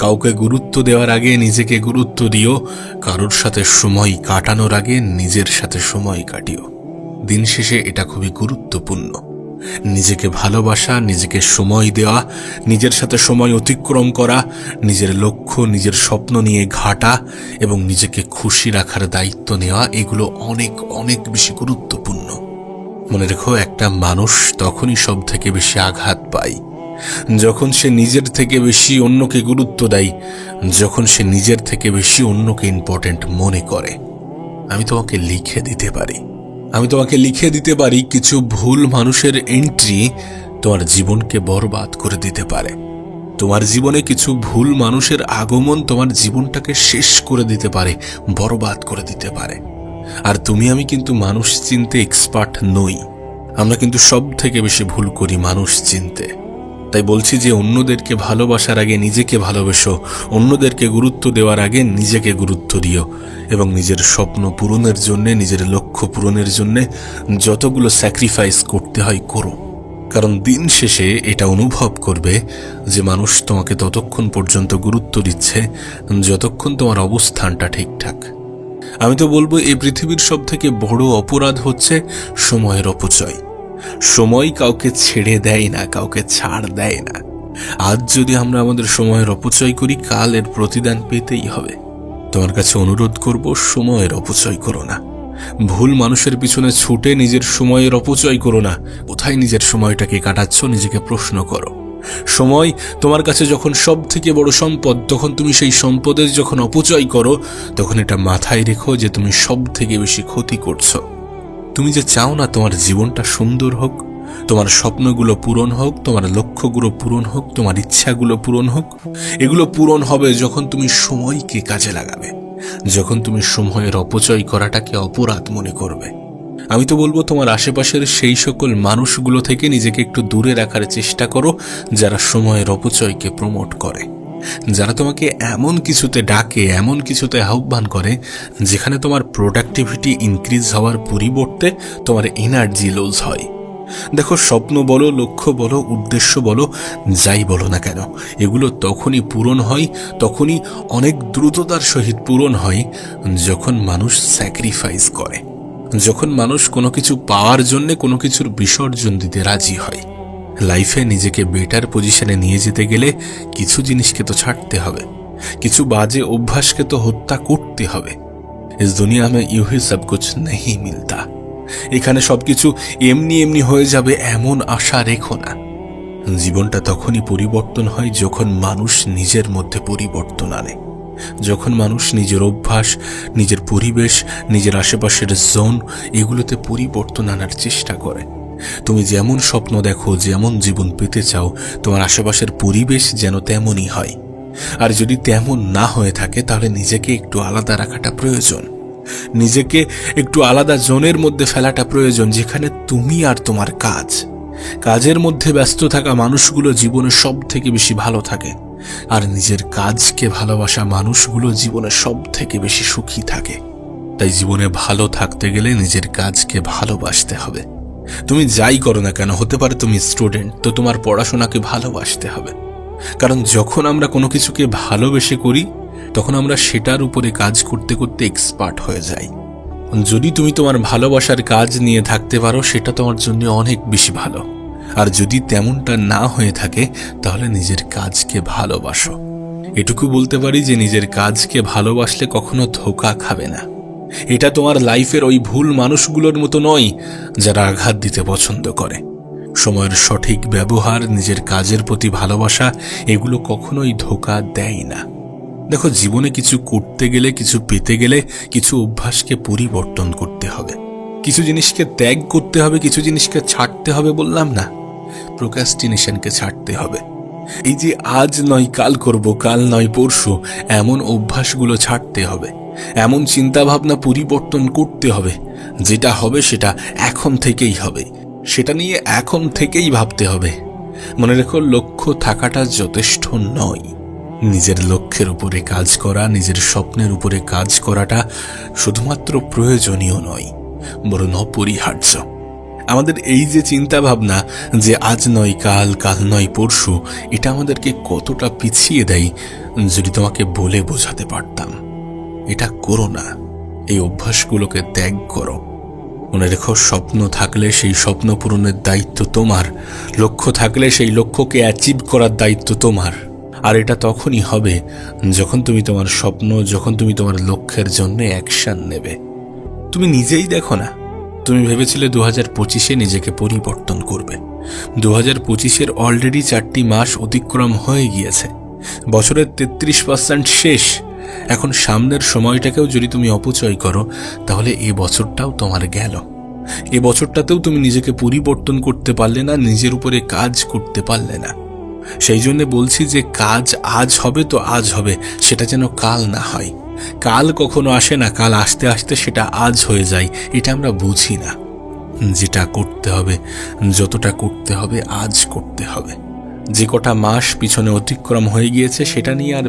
কাউকে গুরুত্ব দেওয়ার আগে নিজেকে গুরুত্ব দিও, কারোর সাথে সময় কাটানোর আগে নিজের সাথে সময় কাটিও। দিন শেষে এটা খুবই গুরুত্বপূর্ণ। নিজেকে ভালোবাসা, নিজেকে সময় দেওয়া, নিজের সাথে সময় অতিক্রম করা, নিজের লক্ষ্য, নিজের স্বপ্ন নিয়ে ঘাটা এবং নিজেকে খুশি রাখার দায়িত্ব নেওয়া, এগুলো অনেক অনেক বেশি গুরুত্বপূর্ণ। মনে রেখো, একটা মানুষ তখনই সব থেকে বেশি আঘাত পায় যখন সে নিজের থেকে বেশি অন্যকে গুরুত্ব দেয়, যখন সে নিজের থেকে বেশি অন্যকে ইম্পর্টেন্ট মনে করে। আমি তোমাকে লিখে দিতে পারি কিছু ভুল মানুষের এন্ট্রি তোমার জীবনকে বরবাদ করে দিতে পারে। তোমার জীবনে কিছু ভুল মানুষের আগমন তোমার জীবনটাকে শেষ করে দিতে পারে, বরবাদ করে দিতে পারে। আর তুমি আমি কিন্তু মানুষ চিনতে এক্সপার্ট নই। আমরা কিন্তু সব থেকে বেশি ভুল করি মানুষ চিনতে। তাই বলছি যে অন্যদেরকে ভালোবাসার আগে নিজেকে ভালোবেসো, অন্যদেরকে গুরুত্ব দেওয়ার আগে নিজেকে গুরুত্ব দিও এবং নিজের স্বপ্ন পূরণের জন্য, নিজের লক্ষ্য পূরণের জন্য যতগুলো স্যাক্রিফাইস করতে হয় করো। কারণ দিন শেষে এটা অনুভব করবে যে মানুষ তোমাকে ততক্ষণ পর্যন্ত গুরুত্ব দিচ্ছে যতক্ষণ তোমার অবস্থানটা ঠিকঠাক। আমি তো বলবো এই পৃথিবীর সব থেকে বড় অপরাধ হচ্ছে সময়ের অপচয়। সময় কাউকে ছেড়ে দেয় না, কাউকে ছাড় দেয় না। আজ যদি আমরা আমাদের সময়ের অপচয় করি, কাল এর প্রতিদান পেতেই হবে। তোমার কাছে অনুরোধ করব, সময়ের অপচয় করো না। ভুল মানুষের পিছনে ছুটে নিজের সময়ের অপচয় করো না। কোথায় নিজের সময়টাকে কাটাচ্ছ, নিজেকে প্রশ্ন করো। সময় তোমার কাছে যখন সব থেকে বড় সম্পদ, তখন তুমি সেই সম্পদের যখন অপচয় করো, তখন এটা মাথায় রেখো যে তুমি সব থেকে বেশি ক্ষতি করছো। তুমি যে চাও না তোমার জীবনটা সুন্দর হোক, তোমার স্বপ্নগুলো পূরণ হোক, তোমার লক্ষ্যগুলো পূরণ হোক, তোমার ইচ্ছাগুলো পূরণ হোক, এগুলো পূরণ হবে যখন তুমি সময়কে কাজে লাগাবে, যখন তুমি সময়ের অপচয় করাটাকে অপরাধ মনে করবে। আমি তো বলবো তোমার আশেপাশের সেই সকল মানুষগুলো থেকে নিজেকে একটু দূরে রাখার চেষ্টা করো যারা সময়ের অপচয়কে প্রমোট করে, যারা তোমাকে এমন কিছুতে ডাকে, এমন কিছুতে আহ্বান করে যেখানে তোমার প্রোডাক্টিভিটি ইনক্রিজ হওয়ার পরিবর্তে তোমার এনার্জি লুজ হয়। দেখো, স্বপ্ন বলো, লক্ষ্য বলো, উদ্দেশ্য বলো, যাই বলো না কেন, এগুলো তখনই পূরণ হয়, তখনই অনেক দ্রুততার সহিত পূরণ হয় যখন মানুষ স্যাক্রিফাইস করে, যখন মানুষ কোনো কিছু পাওয়ার জন্য কোনো কিছুর বিসর্জন দিতে রাজি হয়। লাইফে নিজেকে বেটার পজিশনে নিয়ে যেতে গেলে কিছু জিনিসকে তো ছাড়তে হবে, কিছু বাজে অভ্যাসকে তো হত্যা করতে হবে। ইস দুনিয়া মে ইউ হি সব কুছ নেহি মিলতা। এখানে সবকিছু এমনি এমনি হয়ে যাবে এমন আশা রেখো না। জীবনটা তখনই পরিবর্তন হয় যখন মানুষ নিজের মধ্যে পরিবর্তন আনে, যখন মানুষ নিজের অভ্যাস, নিজের পরিবেশ, নিজের আশেপাশের জোন, এগুলোতে পরিবর্তন আনার চেষ্টা করে। তুমি যেমন স্বপ্ন দেখো, যেমন জীবন পেতে চাও, তোমার আশেপাশের পরিবেশ যেন তেমনই হয়। আর যদি তেমন না হয়ে থাকে, তাহলে নিজেকে একটু আলাদা রাখাটা প্রয়োজন, নিজেকে একটু আলাদা জোনের মধ্যে ফেলাটা প্রয়োজন, যেখানে তুমি আর তোমার কাজের মধ্যে ব্যস্ত থাকা মানুষগুলো জীবনে সব থেকে বেশি ভালো থাকে, আর নিজের কাজকে ভালোবাসা মানুষগুলো জীবনে সব থেকে বেশি সুখী থাকে। তাই জীবনে ভালো থাকতে গেলে নিজের কাজকে ভালোবাসতে হবে। তুমি যাই করো না কেন, হতে পারে তুমি স্টুডেন্ট, তো তোমার পড়াশোনাকে ভালোবাসতে হবে। কারণ যখন আমরা কোনো কিছুকে ভালোবেসে করি, তখন আমরা সেটার উপরে কাজ করতে করতে এক্সপার্ট হয়ে যাই। যদি তুমি তোমার ভালোবাসার কাজ নিয়ে থাকতে পারো, সেটা তোমার জন্য অনেক বেশি ভালো। আর যদি তেমনটা না হয়ে থাকে, তাহলে নিজের কাজকে ভালোবাসো। এটুকু বলতে পারি যে নিজের কাজকে ভালোবাসলে কখনো ধোঁকা খাবে না। এটা তোমার লাইফের ওই ভুল মানুষগুলোর মতো নয় যারা আঘাত দিতে পছন্দ করে। সময়ের সঠিক ব্যবহার, নিজের কাজের প্রতি ভালোবাসা, এগুলো কখনোই ধোঁকা দেয় না। দেখো, জীবনে কিছু করতে গেলে, কিছু পেতে গেলে, কিছু অভ্যাসকে পরিবর্তন করতে হবে, কিছু জিনিসকে ত্যাগ করতে হবে, কিছু জিনিসকে ছাড়তে হবে। বললাম না, প্রোক্রাস্টিনেশনকে ছাড়তে হবে। এই যে আজ নয় কাল করব, কাল নয় পরশু, এমন অভ্যাসগুলো ছাড়তে হবে, এমন চিন্তাভাবনা পরিবর্তন করতে হবে। যেটা হবে সেটা এখন থেকেই হবে, সেটা নিয়ে এখন থেকেই ভাবতে হবে। মনে রেখো, লক্ষ্য থাকাটা যথেষ্ট নয়। নিজের লক্ষ্যের উপরে কাজ করা, নিজের স্বপ্নের উপরে কাজ করাটা শুধুমাত্র প্রয়োজনীয় নয়, বরং অপরিহার্য। আমাদের এই যে চিন্তা ভাবনা যে আজ নয় কাল, কাল নয় পরশু, এটা আমাদেরকে কতটা পিছিয়ে দেয় যদি তোমাকে বলে বোঝাতে পারতাম। এটা করো না, এই অভ্যাসগুলোকে ত্যাগ করো। মনে রেখো, স্বপ্ন থাকলে সেই স্বপ্ন পূরণের দায়িত্ব তোমার, লক্ষ্য থাকলে সেই লক্ষ্যকে অ্যাচিভ করার দায়িত্ব তোমার। আর এটা তখনই হবে যখন তুমি তোমার স্বপ্ন, যখন তুমি তোমার লক্ষ্যের জন্য অ্যাকশন নেবে। তুমি নিজেই দেখো না, তুমি ভেবেছিলে 2025-এ নিজেকে পরিবর্তন করবে। 2025-এর অলরেডি 4টি মাস অতিক্রম হয়ে গিয়েছে, বছরের 33% শেষ। এখন সামনের সময়টাকেও যদি তুমি অপচয় করো, তাহলে এ বছরটাও তোমার গেল। এ বছরটাতেও তুমি নিজেকে পরিবর্তন করতে পারলে না, নিজের উপরে কাজ করতে পারলে না। সেই জন্য বলছি যে কাজ আজ হবে তো আজ হবে, সেটা যেন কাল না হয়। কাল কখনো আসে না, কাল আসতে আসতে সেটা আজ হয়ে যায়। এটা আমরা বুঝি না। যেটা করতে হবে, যতটা করতে হবে আজ করতে হবে। যে কটা মাস পিছনে অতিক্রম হয়ে গিয়েছে সেটা নিয়ে আর